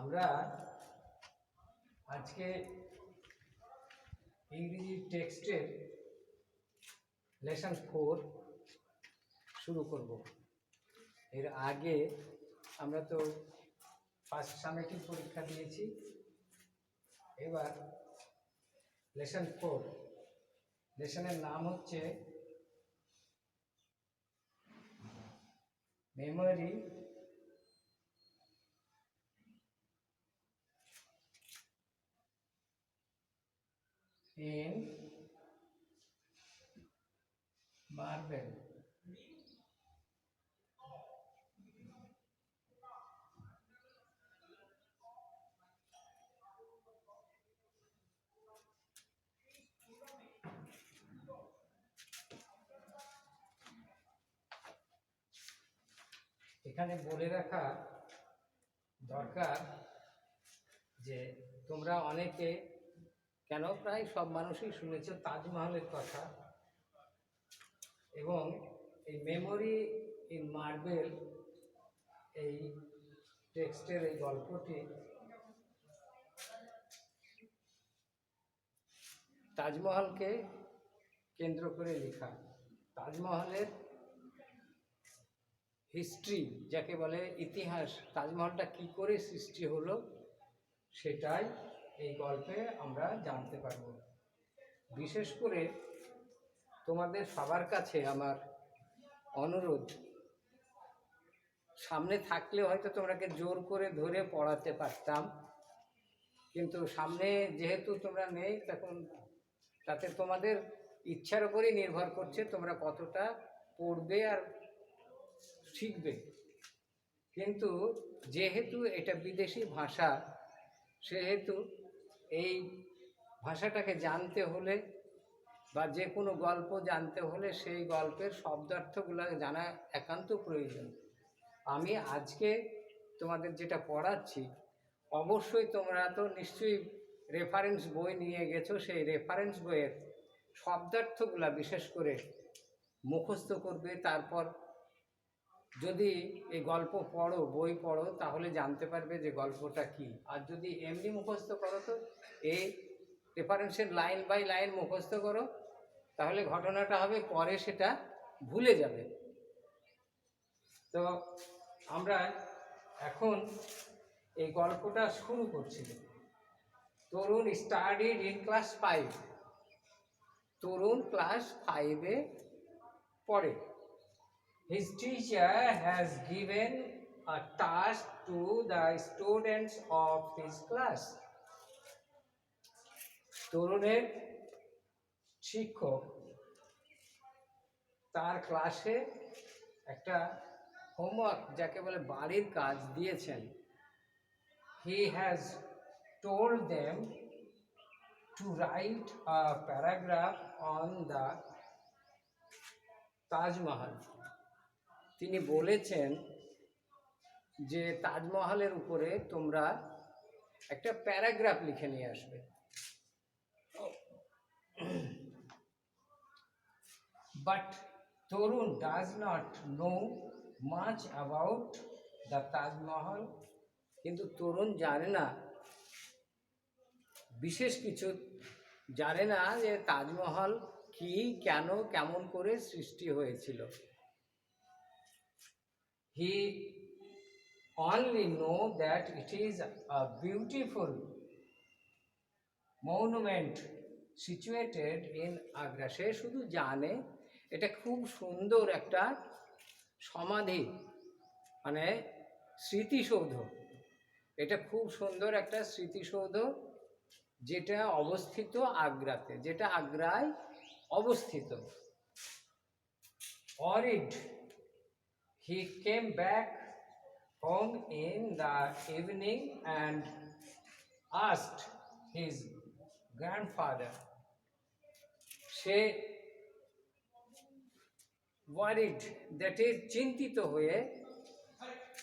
আমরা আজকে ইংরেজি টেক্সটের লেসন 4 শুরু করব। এর আগে আমরা তো ফার্স্ট সামেটিভ পরীক্ষা দিয়েছি। এবার লেসন 4, লেসনের নাম হচ্ছে মেমোরি in marble। এখানে বলে রাখা দরকার যে তোমরা অনেকে, কেন প্রায় সব মানুষই শুনেছো তাজমহলের কথা, এবং এই মেমোরি ইন মার্বেল এই টেক্সটের এই গল্পটি তাজমহলকে কেন্দ্র করে লেখা। তাজমহলের হিস্ট্রি, যাকে বলে ইতিহাস, তাজমহলটা কি করে সৃষ্টি হলো সেটাই এই গল্পে আমরা জানতে পারব। বিশেষ করে তোমাদের সবার কাছে আমার অনুরোধ, সামনে থাকলে হয়তো তোমরাকে জোর করে ধরে পড়াতে পারতাম, কিন্তু সামনে যেহেতু তোমরা নেই, তখন তাতে তোমাদের ইচ্ছার উপরই নির্ভর করছে তোমরা কতটা পড়বে আর শিখবে। কিন্তু যেহেতু এটা বিদেশি ভাষা, সেহেতু এই ভাষাটাকে জানতে হলে বা যে কোনো গল্প জানতে হলে সেই গল্পের শব্দার্থগুলো জানা একান্ত প্রয়োজন। আমি আজকে তোমাদের যেটা পড়াচ্ছি, অবশ্যই তোমরা তো নিশ্চয়ই রেফারেন্স বই নিয়ে গেছো, সেই রেফারেন্স বইয়ের শব্দার্থগুলো বিশেষ করে মুখস্থ করবে। তারপর যদি এই গল্প পড়ো, বই পড়ো, তাহলে জানতে পারবে যে গল্পটা কি। আর যদি এমনি মুখস্থ করো, তো এই রেফারেন্সের লাইন বাই লাইন মুখস্থ করো, তাহলে ঘটনাটা হবে পরে সেটা ভুলে যাবে। তো আমরা এখন এই গল্পটা শুরু করছি। Tarun studied in class 5। Tarun class 5-এ পড়ে। His teacher has given a task to the students of his class. তরুণের শিক্ষক তার ক্লাসে একটা হোমওয়ার্ক, যাকে বলে বাড়ির কাজ, দিয়েছেন। He has told them to write a paragraph on the Taj Mahal. তিনি বলেছেন যে তাজমহলের উপরে তোমরা একটা প্যারাগ্রাফ লিখে নিয়ে আসবে। But Torun does not know much about the Taj Mahal. কিন্তু তরুণ জানে না, বিশেষ কিছু জানে না যে তাজমহল কি, কেন, কেমন করে সৃষ্টি হয়েছিল। He only know that it is a beautiful monument situated in Agra. সে শুধু জানে এটা খুব সুন্দর একটা সমাধি, মানে স্মৃতিসৌধ। এটা খুব সুন্দর একটা স্মৃতিসৌধ, যেটা অবস্থিত আগ্রাতে, যেটা আগ্রায় অবস্থিত। Worried, he came back home in the evening and asked his grandfather. Say worried, that is চিন্তিত হয়ে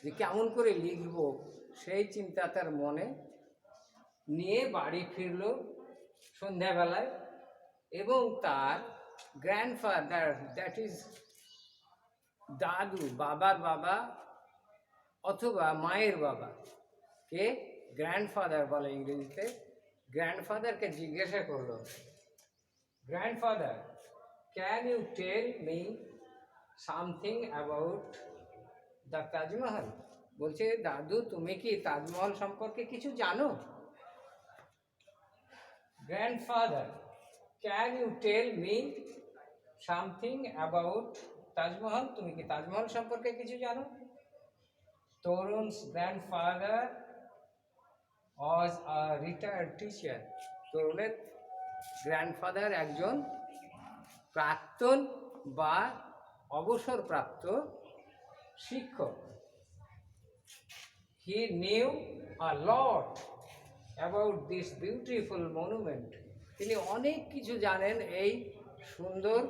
যে কেমন করে লিখব, সেই চিন্তা তার মনে নিয়ে বাড়ি ফিরল সন্ধ্যাবেলায়, এবং তার গ্র্যান্ডফাদার, দ্যাট ইজ দাদু, বাবার বাবা অথবা মায়ের বাবা, কে গ্র্যান্ডফাদার বলে ইংরেজিতে, গ্র্যান্ডফাদারকে জিজ্ঞাসা করলো, grandfather, can you tell me something about the Taj Mahal? বলছে, দাদু তুমি কি তাজমহল সম্পর্কে কিছু জানো? Grandfather, can you tell me something about Taj Mahal? তুমি কি তাজমহল সম্পর্কে কিছু জানো? তরুণ's grandfather was a retired teacher. তরুণের গ্র্যান্ডফাদার একজন প্রাক্তন বা অবসরপ্রাপ্ত শিক্ষক। He knew a lot about this beautiful monument. তিনি অনেক কিছু জানেন এই সুন্দর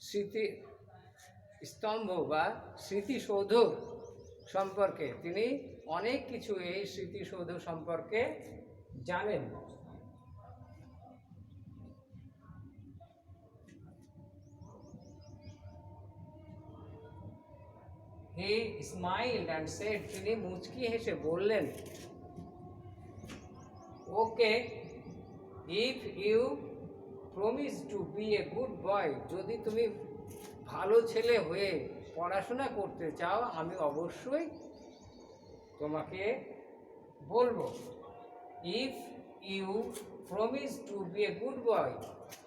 স্মৃতি স্তম্ভ বা স্মৃতিসৌধ সম্পর্কে। তিনি অনেক কিছু এই স্মৃতিসৌধ সম্পর্কে জানেন। He smiled and said, তিনি মুচকি হেসে বললেন, ওকে, if you promise to be a good boy, যদি তুমি ভালো ছেলে হয়ে পড়াশোনা করতে চাও আমি অবশ্যই তোমাকে বলবো। If you promise to be a good boy,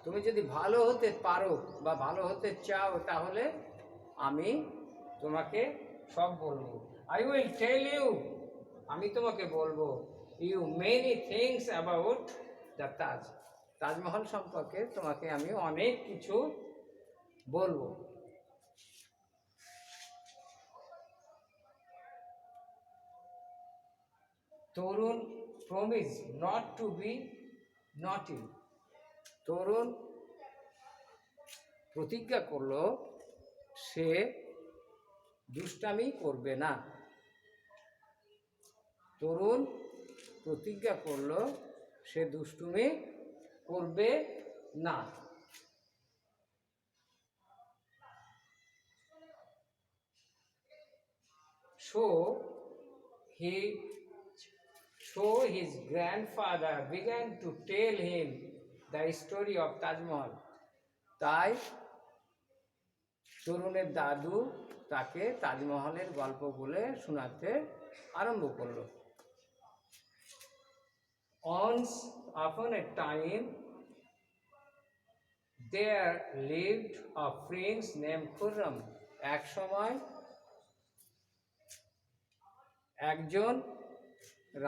তুমি যদি ভালো হতে পারো বা ভালো হতে চাও তাহলে আমি তোমাকে সব বলবো। আই উইল টেল ইউ, আমি তোমাকে বলবো, you many things about the Taj Mahal সম্পর্কে তোমাকে আমি অনেক কিছু বলবো। Tarun promise not to be naughty, Tarun প্রতিজ্ঞা করলো সে দুষ্টামি করবে না। তরুণ প্রতিজ্ঞা করলো সে দুষ্টুমি করবে না। So his grandfather began to tell him the story of Taj Mahal. তাই তরুণের দাদু তাকে তাজমহলের গল্প বলে শোনাতে আরম্ভ করলো। Once upon a time there lived a prince named Khurram. এক সময় একজন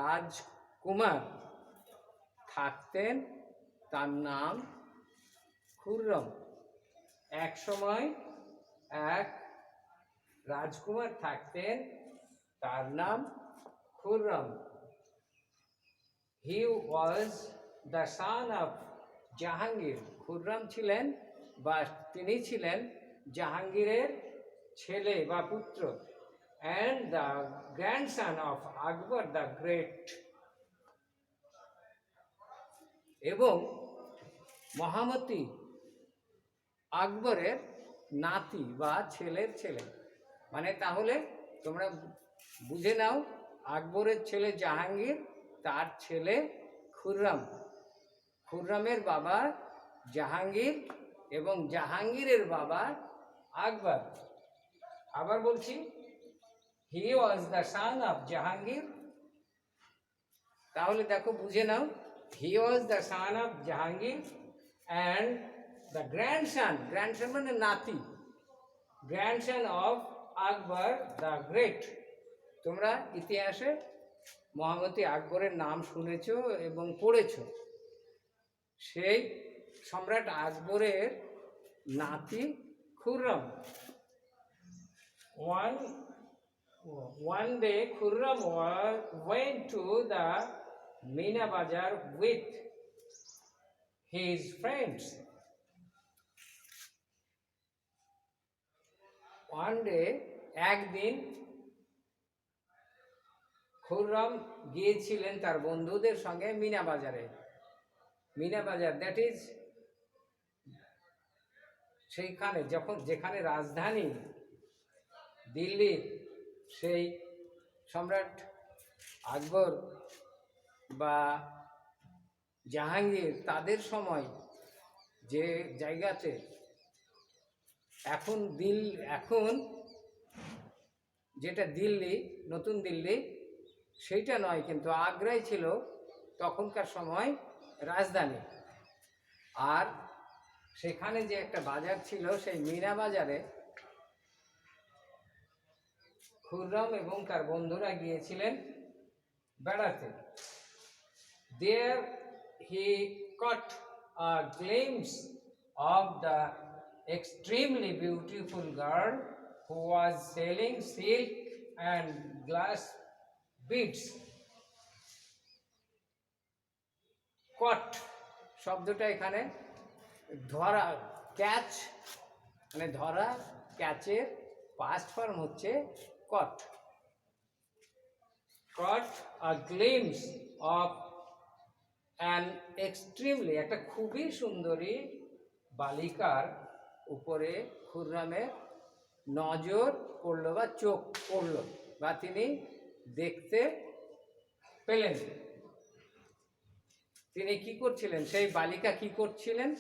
রাজকুমার থাকতেন, তার নাম খুররম। এক সময় এক রাজকুমার থাকতেন, তার নাম Khurram. He was the son of Jahangir. Khurram ছিলেন বা তিনি ছিলেন জাহাঙ্গীরের ছেলে বা পুত্র, and the grandson of Akbar the Great, এবং মহামতি আকবরের নাতি বা ছেলের ছেলে। মানে তাহলে তোমরা বুঝে নাও, আকবরের ছেলে জাহাঙ্গীর, তার ছেলে খুররম, খুররমের বাবা জাহাঙ্গীর এবং জাহাঙ্গীরের বাবা আকবর। আবার বলছি, he was the son of Jahangir. তাহলে দেখো বুঝে নাও, he was the son of Jahangir and the grandson, grandson মানে নাতি, grandson of Akbar the great. তোমরা ইতিহাসে মহামতি আকবরের নাম শুনেছ এবং পড়েছ। সেই সম্রাট আকবরের নাতি Khurram. One day Khurram went to the Meena Bazar with his friends. One day, একদিন খুররম গিয়েছিলেন তার বন্ধুদের সঙ্গে মিনা বাজারে। মিনা বাজার, দ্যাট ইজ সেইখানে যেখানে রাজধানী দিল্লির সেই সম্রাট আকবর বা জাহাঙ্গীর তাদের সময় যে জায়গাতে এখন যেটা দিল্লি, নতুন দিল্লি, সেইটা নয়, কিন্তু আগ্রাই ছিল তখনকার সময় রাজধানী। আর সেখানে যে একটা বাজার ছিল, সেই মীনা বাজারে খুররম এবং তার বন্ধুরা গিয়েছিলেন বেড়াতে। There he caught a glimpse of the extremely beautiful girl who was selling silk and glass beads. Caught শব্দটা এখানে ধরা, ক্যাচ মানে ধরা, ক্যাচের পাস্ট ফর্ম হচ্ছে কট। caught a glimpse of an extremely, একটা খুবই সুন্দরী বালিকার উপরে খুররমের নজর পড়লো বা চোখ পড়লো বা তিনি দেখতে পেলেন। তিনি কি করছিলেন, সেই বালিকা কি করছিলেন,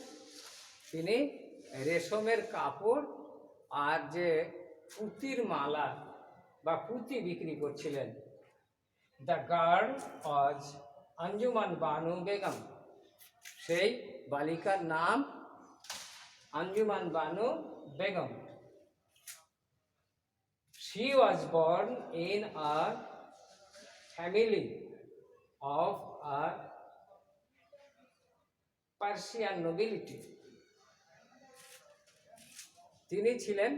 তিনি রেশমের কাপড় আর যে পুঁতির মালা বা পুঁতি বিক্রি করছিলেন। The girl was Anjuman Banu Begum, সেই বালিকার নাম Anjuman Banu Begum. She was born in a family of a Persian nobility. তিনি ছিলেন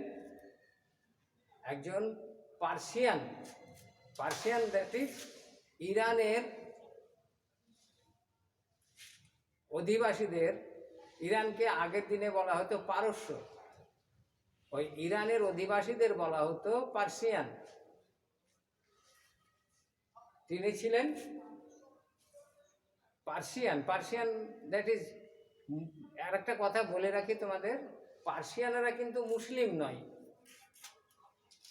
একজন পার্সিয়ান, দ্যাট ইজ ইরানের অধিবাসীদের, ইরানকে আগের দিনে বলা হতো পারস্য, ওই ইরানের অধিবাসীদের বলা হতো পার্সিয়ান। তিনি ছিলেন পার্সিয়ান দ্যাট ইজ, আর একটা কথা বলে রাখি তোমাদের, পার্সিয়ানেরা কিন্তু মুসলিম নয়।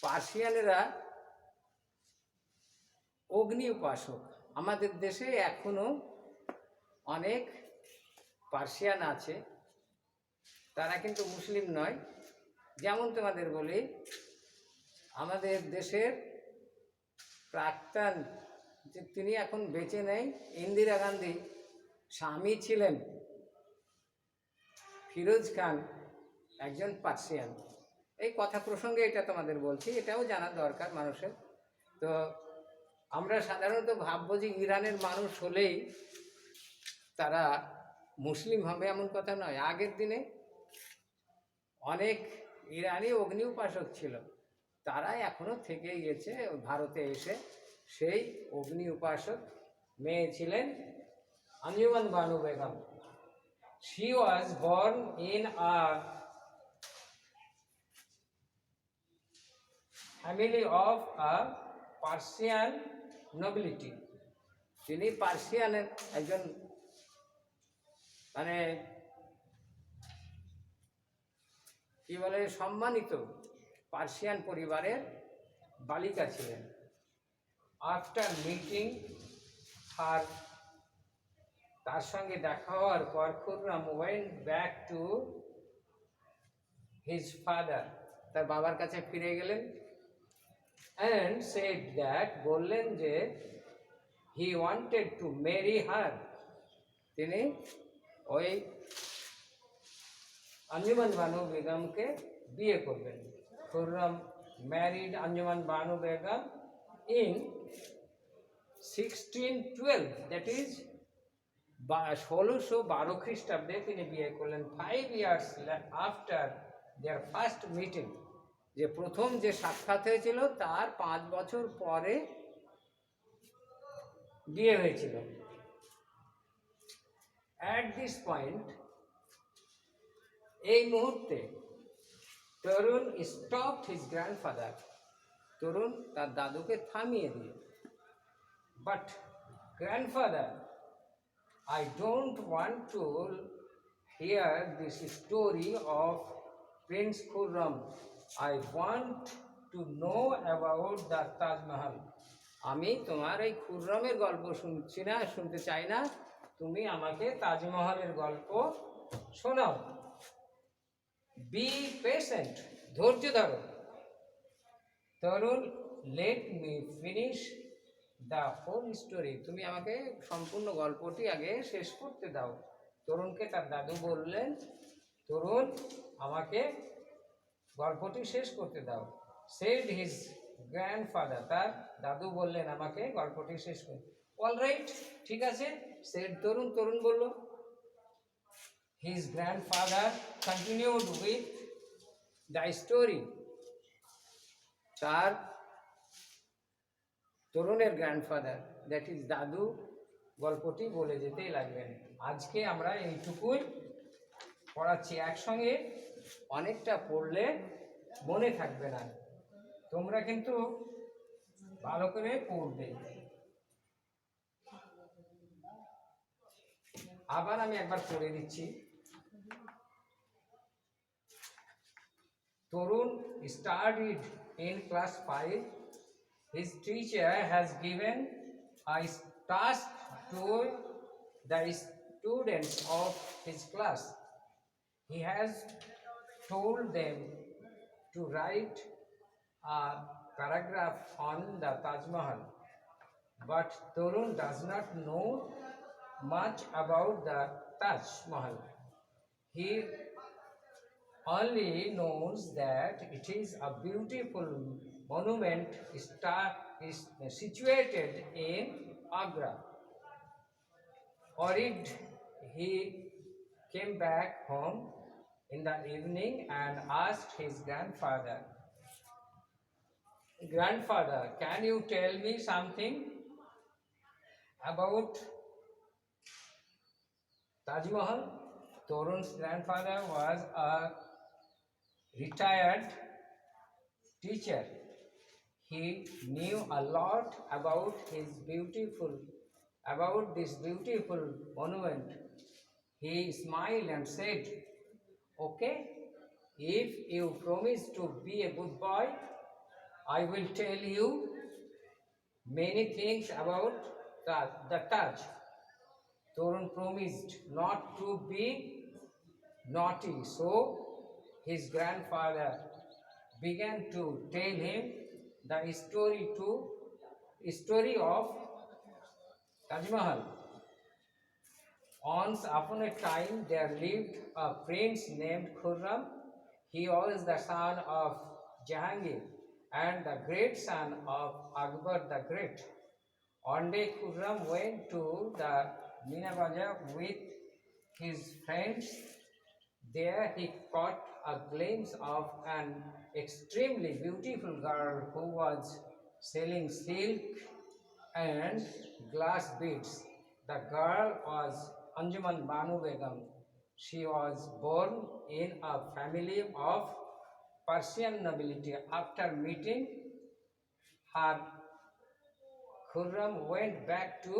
পার্সিয়ানেরা অগ্নি উপাসক। আমাদের দেশে এখনো অনেক পার্সিয়ান আছে, তারা কিন্তু মুসলিম নয়। যেমন তোমাদের বলি, আমাদের দেশের প্রাক্তন, যে তিনি এখন বেঁচে নেই, ইন্দিরা গান্ধী স্বামী ছিলেন ফিরোজ খান, একজন পার্সিয়ান। এই কথা প্রসঙ্গে এটা তোমাদের বলছি, এটাও জানা দরকার মানুষের। তো আমরা সাধারণত ভাববো যে ইরানের মানুষ হলেই তারা মুসলিম হবে, এমন কথা নয়। আগের দিনে অনেক ইরানি অগ্নি উপাসক ছিল, তারা এখনো থেকে গেছে ভারতে এসে। সেই অগ্নি উপাসক মেয়ে ছিলেন Anjuman Banu Begum. She was born in a family of a Persian nobility. তিনি পার্সিয়ানের একজন মানে কি বলে সম্মানিত পার্সিয়ান পরিবারের বালিকা ছিলেন। আফটার মিটিং হার, তার সঙ্গে দেখা হওয়ার পর Khurram went back to his father, তার বাবার কাছে ফিরে গেলেন। অ্যান্ড সেড দ্যাট, বললেন যে he wanted to marry her, তিনি ওই আঞ্জুমান বানু বেগমকে বিয়ে করবেন। Khurram married Anjuman Banu Begum in 1612, that is 1612 খ্রিস্টাব্দে তিনি বিয়ে করলেন। 5 years after their first meeting, যে প্রথম যে সাক্ষাৎ হয়েছিল তার 5 বছর পরে বিয়ে হয়েছিল। অ্যাট দিস পয়েন্ট, এই মুহূর্তে তরুণ স্টপড হিজ গ্র্যান্ডফাদার, তরুণ তার দাদুকে থামিয়ে দিল। But grandfather, I don't want to hear this story of Prince Khurram. I want to know about the Taj Mahal. আমি তোমার এই খুররমের গল্প শুনছি না, শুনতে চাই না, তুমি আমাকে তাজমহলের গল্প শোনাও। বি পেশেন্ট, ধৈর্য ধরো। Tarun, let me finish the whole story, তুমি আমাকে সম্পূর্ণ গল্পটি আগে শেষ করতে দাও। তরুণকে তার দাদু বললেন, তরুণ আমাকে গল্পটি শেষ করতে দাও। সেড হিজ গ্র্যান্ডফাদার, তার দাদু বললেন আমাকে গল্পটি শেষ করতে। অল রাইট, ঠিক আছে, সেড তরুণ, তরুণ বলল। His grandfather continued with the story, তার তরুণের গ্র্যান্ডফাদার দ্যাট ইজ দাদু গল্পটি বলে যেতেই লাগবেন। আজকে আমরা এইটুকুই পড়াচ্ছি, একসঙ্গে অনেকটা পড়লে মনে থাকবে না, তোমরা কিন্তু ভালো করে পড়বে। আবার আমি একবার পড়ে দিচ্ছি। তরুণ studied in class 5. His teacher has given a task to the students of his class. He has told them to write a paragraph on the Taj Mahal. But Torun does not know much about the Taj Mahal. He only knows that it is a beautiful monument is situated in Agra. Worried, he came back home in the evening and asked his grandfather, "Grandfather, can you tell me something about Taj Mahal?" Torun's grandfather was a retired teacher. He knew a lot about this beautiful monument. He smiled and said, "Okay, if you promise to be a good boy, I will tell you many things about the Taj." Torun promised not to be naughty, so his grandfather began to tell him the story of Taj Mahal. Once upon a time there lived a prince named Khurram. He was the son of Jahangir and the great son of Akbar the Great. One day Khurram went to the Mina Bazar with his friends. There he caught a glimpse of an extremely beautiful girl who was selling silk and glass beads. The girl was Anjuman Banu Begum. She was born in a family of Persian nobility. After meeting her, Khurram went back to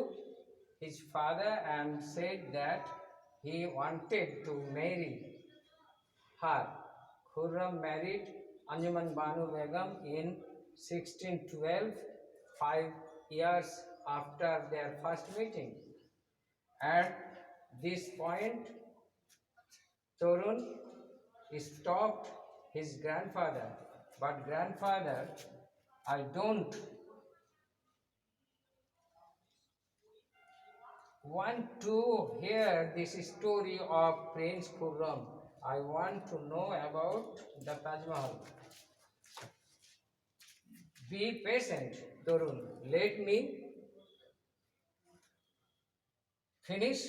his father and said that he wanted to marry her. Khurram married Anjuman Banu Begum in 1612, 5 years after their first meeting. At this point, Torun stopped his grandfather, "But grandfather, I don't want to hear this story of Prince Khurram. I want to know about the Taj Mahal." Be patient, Torun. Let me finish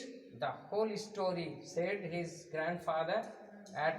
the whole story, said his grandfather. At